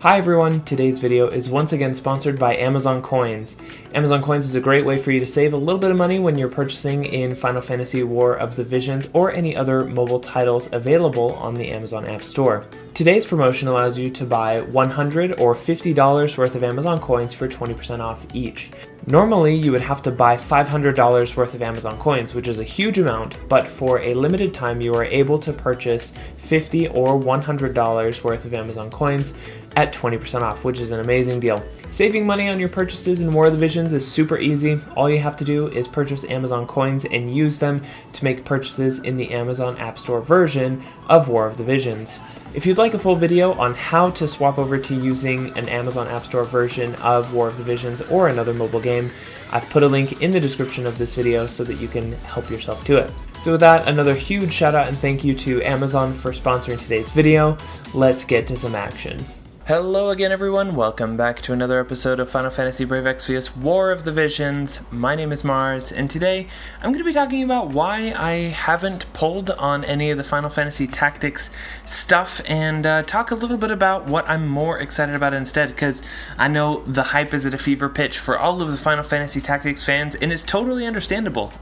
Hi everyone, today's video is once again sponsored by Amazon Coins. Amazon Coins is a great way for you to save a little bit of money when you're purchasing in Final Fantasy War of the Visions or any other mobile titles available on the Amazon App Store. Today's promotion allows you to buy $100 or $50 worth of Amazon Coins for 20% off each. Normally, you would have to buy $500 worth of Amazon Coins, which is a huge amount, but for a limited time you are able to purchase $50 or $100 worth of Amazon Coins at 20% off, which is an amazing deal. Saving money on your purchases in War of the Visions is super easy. All you have to do is purchase Amazon Coins and use them to make purchases in the Amazon App Store version of War of the Visions. If you'd like a full video on how to swap over to using an Amazon App Store version of War of the Visions or another mobile game, I've put a link in the description of this video so that you can help yourself to it. So with that, another huge shout out and thank you to Amazon for sponsoring today's video. Let's get to some action. Hello again everyone, welcome back to another episode of Final Fantasy Brave Exvius War of the Visions. My name is Mars, and today I'm going to be talking about why I haven't pulled on any of the Final Fantasy Tactics stuff and talk a little bit about what I'm more excited about instead, because I know the hype is at a fever pitch for all of the Final Fantasy Tactics fans, and it's totally understandable.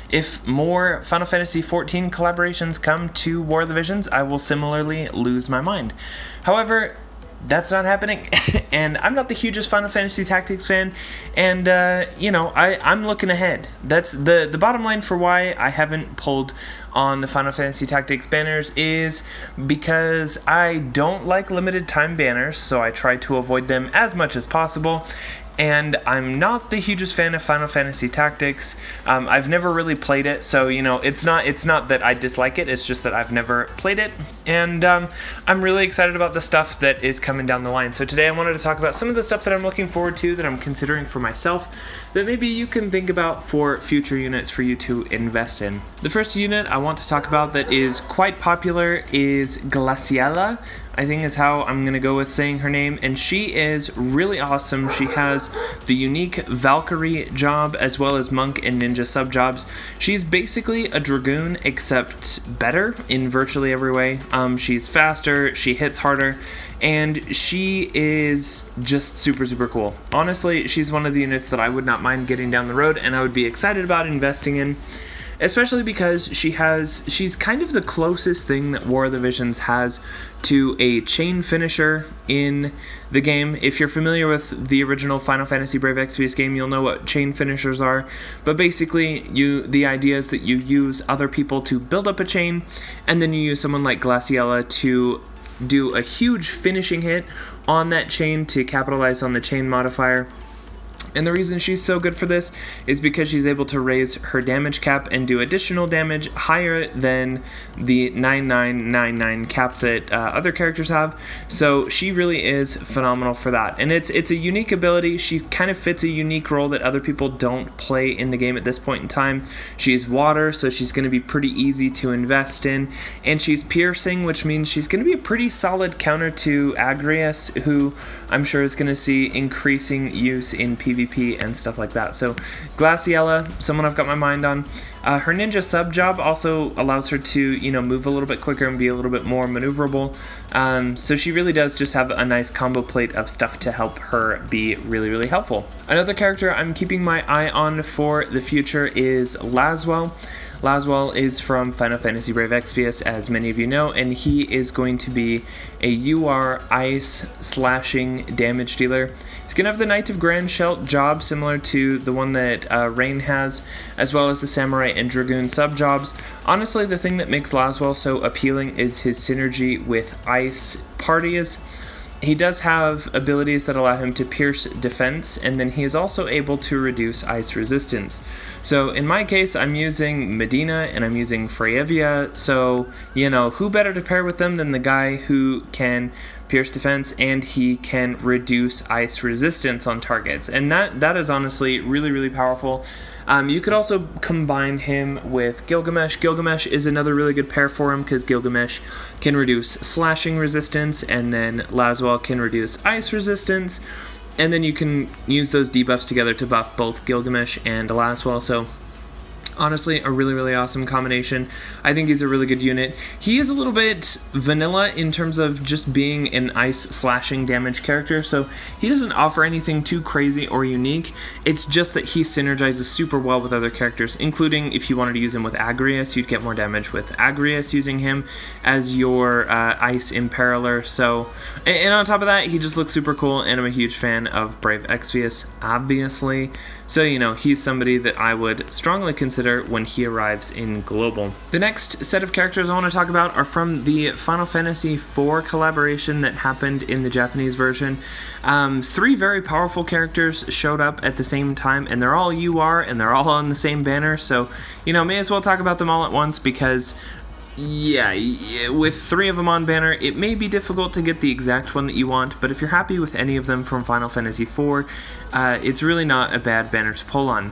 If more Final Fantasy XIV collaborations come to War of the Visions, I will similarly lose my mind. However, that's not happening, and I'm not the hugest Final Fantasy Tactics fan, and I'm looking ahead. That's the bottom line for why I haven't pulled on the Final Fantasy Tactics banners is because I don't like limited time banners, so I try to avoid them as much as possible. And I'm not the hugest fan of Final Fantasy Tactics. I've never really played it, so it's not that I dislike it, it's just that I've never played it. And I'm really excited about the stuff that is coming down the line. So today I wanted to talk about some of the stuff that I'm looking forward to, that I'm considering for myself, that maybe you can think about for future units for you to invest in. The first unit I want to talk about that is quite popular is Glaciala, I think is how I'm going to go with saying her name, and she is really awesome. She has the unique Valkyrie job as well as monk and ninja sub jobs. She's basically a dragoon except better in virtually every way. She's faster, she hits harder, and she is just super cool. Honestly, she's one of the units that I would not mind getting down the road and I would be excited about investing in. Especially because she's kind of the closest thing that War of the Visions has to a chain finisher in the game. If you're familiar with the original Final Fantasy Brave Exvius game, you'll know what chain finishers are. But basically, the idea is that you use other people to build up a chain, and then you use someone like Glaciala to do a huge finishing hit on that chain to capitalize on the chain modifier. And the reason she's so good for this is because she's able to raise her damage cap and do additional damage higher than the 9999 cap that other characters have. So she really is phenomenal for that. And it's a unique ability. She kind of fits a unique role that other people don't play in the game at this point in time. She's water, so she's going to be pretty easy to invest in. And she's piercing, which means she's going to be a pretty solid counter to Agrias, who I'm sure is going to see increasing use in PvP and stuff like that. So Glaciala, someone I've got my mind on. Her ninja sub job also allows her to move a little bit quicker and be a little bit more maneuverable. So she really does just have a nice combo plate of stuff to help her be really helpful. Another character I'm keeping my eye on for the future is Laswell. Laswell is from Final Fantasy Brave Exvius, as many of you know, and he is going to be a UR ice slashing damage dealer. He's going to have the Knight of Grand Shelt job similar to the one that Rain has, as well as the Samurai and Dragoon sub jobs. Honestly, the thing that makes Laswell so appealing is his synergy with ice parties. He does have abilities that allow him to pierce defense, and then he is also able to reduce ice resistance. So in my case, I'm using Medina and I'm using Freyevia, so who better to pair with them than the guy who can pierce defense and he can reduce ice resistance on targets, and that is honestly really powerful. You could also combine him with Gilgamesh. Gilgamesh is another really good pair for him because Gilgamesh can reduce slashing resistance, and then Laswell can reduce ice resistance, and then you can use those debuffs together to buff both Gilgamesh and Laswell. So Honestly, a really, really awesome combination. I think he's a really good unit. He is a little bit vanilla in terms of just being an ice slashing damage character, so he doesn't offer anything too crazy or unique. It's just that he synergizes super well with other characters, including if you wanted to use him with Agrias, you'd get more damage with Agrias using him as your ice imperiler. So, and on top of that, he just looks super cool, and I'm a huge fan of Brave Exvius, obviously. So, you know, he's somebody that I would strongly consider when he arrives in Global. The next set of characters I want to talk about are from the Final Fantasy IV collaboration that happened in the Japanese version. 3 very powerful characters showed up at the same time, and they're all UR, and they're all on the same banner, so, you know, may as well talk about them all at once, because yeah, with 3 of them on banner, it may be difficult to get the exact one that you want, but if you're happy with any of them from Final Fantasy IV, it's really not a bad banner to pull on.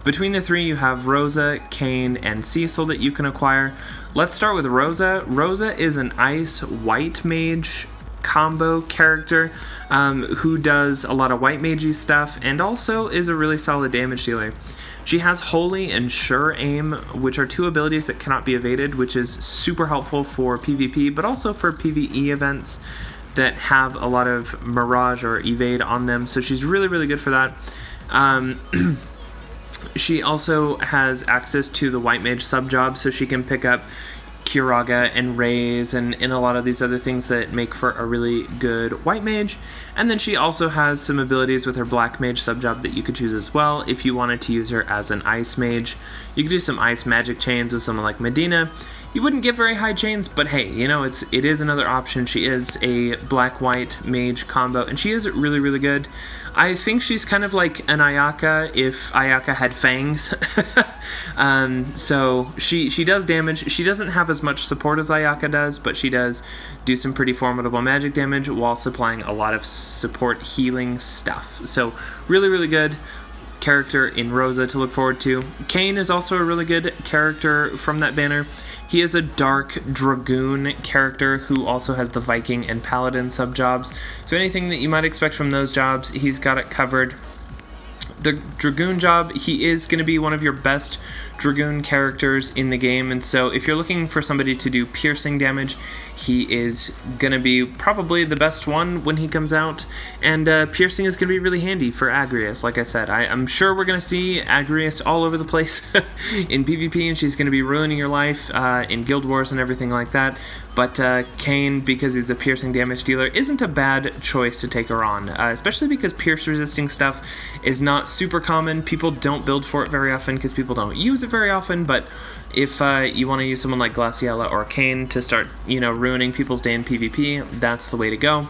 Between the 3, you have Rosa, Kane, and Cecil that you can acquire. Let's start with Rosa. Rosa is an ice white mage combo character who does a lot of white magey stuff and also is a really solid damage dealer. She has Holy and Sure Aim, which are 2 abilities that cannot be evaded, which is super helpful for PvP, but also for PvE events that have a lot of Mirage or Evade on them, so she's really, really good for that. She also has access to the White Mage sub-job, so she can pick up Curaga and Raise and a lot of these other things that make for a really good White Mage. And then she also has some abilities with her Black Mage sub-job that you could choose as well if you wanted to use her as an Ice Mage. You could do some Ice Magic chains with someone like Medina. You wouldn't get very high chains, but hey, you know, it is another option. She is a Black-White Mage combo, and she is really, really good. I think she's kind of like an Ayaka if Ayaka had fangs. So she does damage. She doesn't have as much support as Ayaka does, but she does do some pretty formidable magic damage while supplying a lot of support healing stuff. So really, really good character in Rosa to look forward to. Kane is also a really good character from that banner. He is a Dark Dragoon character who also has the Viking and Paladin sub-jobs. So anything that you might expect from those jobs, he's got it covered. The Dragoon job, he is going to be one of your best Dragoon characters in the game, and so if you're looking for somebody to do piercing damage, he is going to be probably the best one when he comes out, and piercing is going to be really handy for Agrias. Like I said, I'm sure we're going to see Agrias all over the place in PvP, and she's going to be ruining your life in Guild Wars and everything like that, but Kane, because he's a piercing damage dealer, isn't a bad choice to take her on, especially because pierce resisting stuff is not super common. People don't build for it very often because people don't use it very often, but if you want to use someone like Glaciala or Kane to start, you know, ruining people's day in PvP, that's the way to go.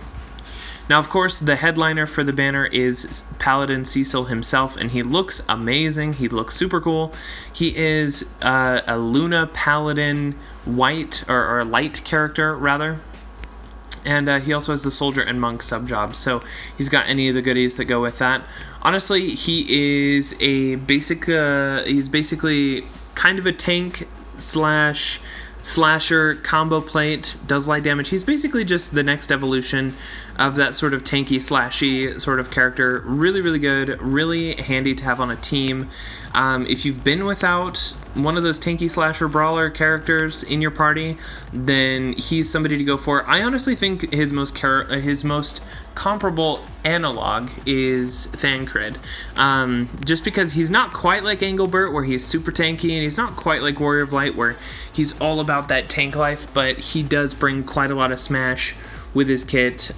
Now, of course, the headliner for the banner is Paladin Cecil himself, and he looks amazing. He looks super cool. He is a Luna Paladin white, or light character, rather. And he also has the Soldier and Monk sub-job, so he's got any of the goodies that go with that. Honestly, he is a basic, he's basically kind of a tank slash slasher combo plate, does light damage. He's basically just the next evolution of that sort of tanky slashy sort of character. Really, really good, really handy to have on a team. If you've been without one of those tanky slasher brawler characters in your party, then he's somebody to go for. I honestly think his most comparable analog is Thancred, just because he's not quite like Engelbert where he's super tanky, and he's not quite like Warrior of Light where he's all about that tank life, but he does bring quite a lot of smash with his kit.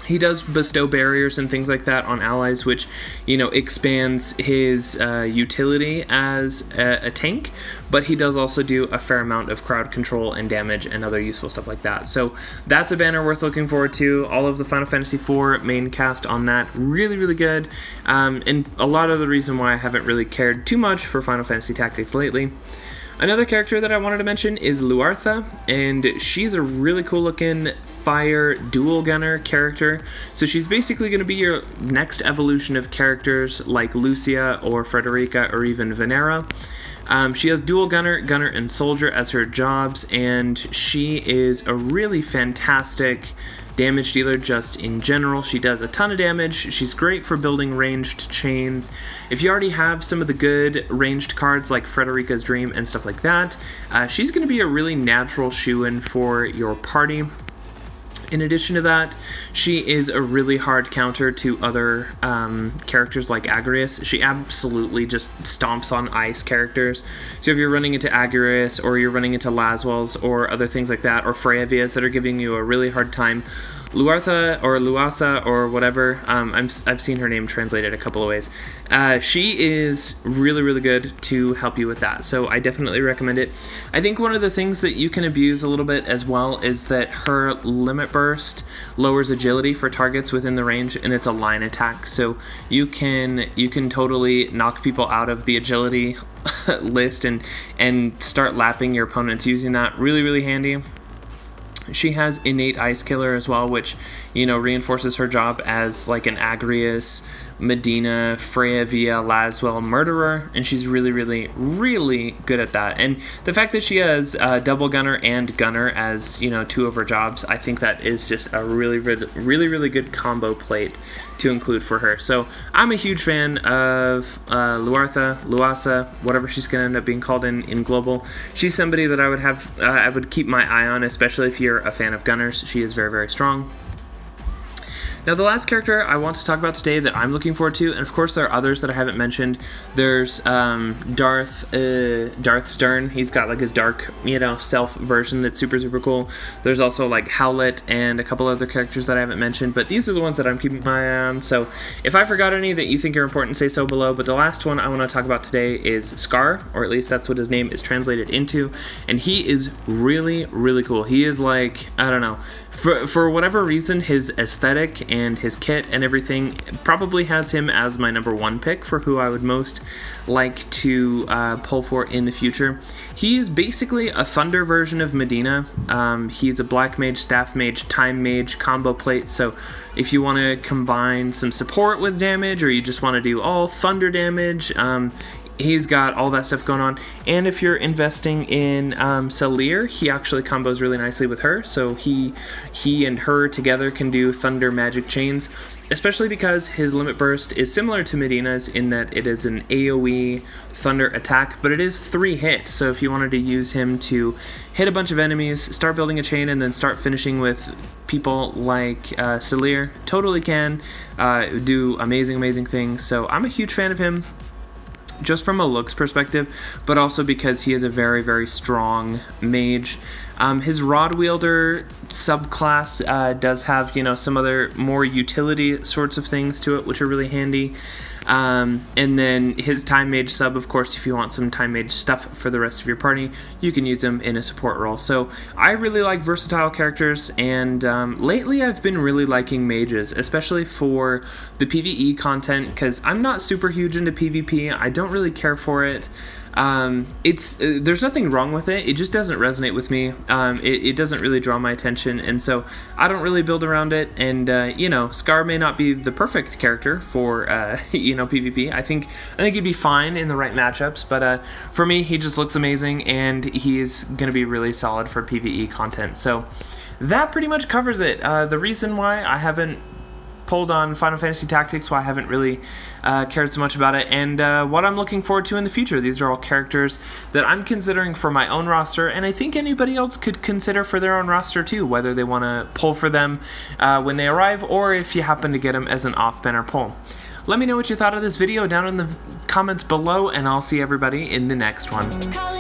He does bestow barriers and things like that on allies, which, you know, expands his utility as a tank, but he does also do a fair amount of crowd control and damage and other useful stuff like that. So that's a banner worth looking forward to. All of the Final Fantasy IV main cast on that, really, really good. And a lot of the reason why I haven't really cared too much for Final Fantasy Tactics lately. Another character that I wanted to mention is Lamartha, and she's a really cool looking fire dual gunner character. So she's basically going to be your next evolution of characters like Lucia or Frederica or even Venera. She has dual gunner, and soldier as her jobs, and she is a really fantastic damage dealer just in general. She does a ton of damage. She's great for building ranged chains. If you already have some of the good ranged cards like Frederica's Dream and stuff like that, she's going to be a really natural shoo-in for your party. In addition to that, she is a really hard counter to other characters like Agrias. She absolutely just stomps on ice characters. So if you're running into Agrias, or you're running into Laswells, or other things like that, or Freyavias that are giving you a really hard time, Lamartha or Luasa or whatever, I've seen her name translated a couple of ways. She is really, really good to help you with that, so I definitely recommend it. I think one of the things that you can abuse a little bit as well is that her limit burst lowers agility for targets within the range, and it's a line attack, so you can totally knock people out of the agility list and start lapping your opponents using that. Really, really handy. She has innate ice killer as well, which, you know, reinforces her job as like an Agrias, Medina, Freya, Laswell murderer, and she's really, really, really good at that. And the fact that she has double gunner and gunner as, you know, two of her jobs, I think that is just a really, really, really good combo plate to include for her. So I'm a huge fan of Lamartha, Luasa, whatever she's going to end up being called in global. She's somebody that I would keep my eye on, especially if you're a fan of gunners. She is very, very strong. Now, the last character I want to talk about today that I'm looking forward to, and of course there are others that I haven't mentioned. There's Darth Stern. He's got like his dark, you know, self version that's super, super cool. There's also like Howlett and a couple other characters that I haven't mentioned, but these are the ones that I'm keeping my eye on. So if I forgot any that you think are important, say so below. But the last one I want to talk about today is Scar, or at least that's what his name is translated into, and he is really, really cool. He is like, I don't know, for whatever reason, his aesthetic and his kit and everything probably has him as my #1 pick for who I would most like to pull for in the future. He is basically a Thunder version of Medina. He's a Black Mage, Staff Mage, Time Mage combo plate, so if you want to combine some support with damage, or you just want to do all Thunder damage, he's got all that stuff going on. And if you're investing in Celir, he actually combos really nicely with her, so he and her together can do Thunder magic chains, especially because his limit burst is similar to Medina's in that it is an AoE Thunder attack, but it is 3 hit, so if you wanted to use him to hit a bunch of enemies, start building a chain, and then start finishing with people like Celir, totally can do amazing, amazing things. So I'm a huge fan of him, just from a looks perspective, but also because he is a very, very strong mage. His Rod Wielder subclass does have, you know, some other more utility sorts of things to it, which are really handy. And then his Time Mage sub, of course, if you want some Time Mage stuff for the rest of your party, you can use him in a support role. So I really like versatile characters, and lately I've been really liking mages, especially for the PvE content, because I'm not super huge into PvP. I don't really care for it. There's nothing wrong with it. It just doesn't resonate with me. It doesn't really draw my attention, and so I don't really build around it. And you know, Scar may not be the perfect character for you know, PvP. I think he'd be fine in the right matchups, but for me, he just looks amazing, and he's gonna be really solid for PvE content. So that pretty much covers it. The reason why I haven't pulled on Final Fantasy Tactics, why I haven't really cared so much about it, and what I'm looking forward to in the future. These are all characters that I'm considering for my own roster, and I think anybody else could consider for their own roster too, whether they want to pull for them when they arrive, or if you happen to get them as an off-banner pull. Let me know what you thought of this video down in the comments below, and I'll see everybody in the next one.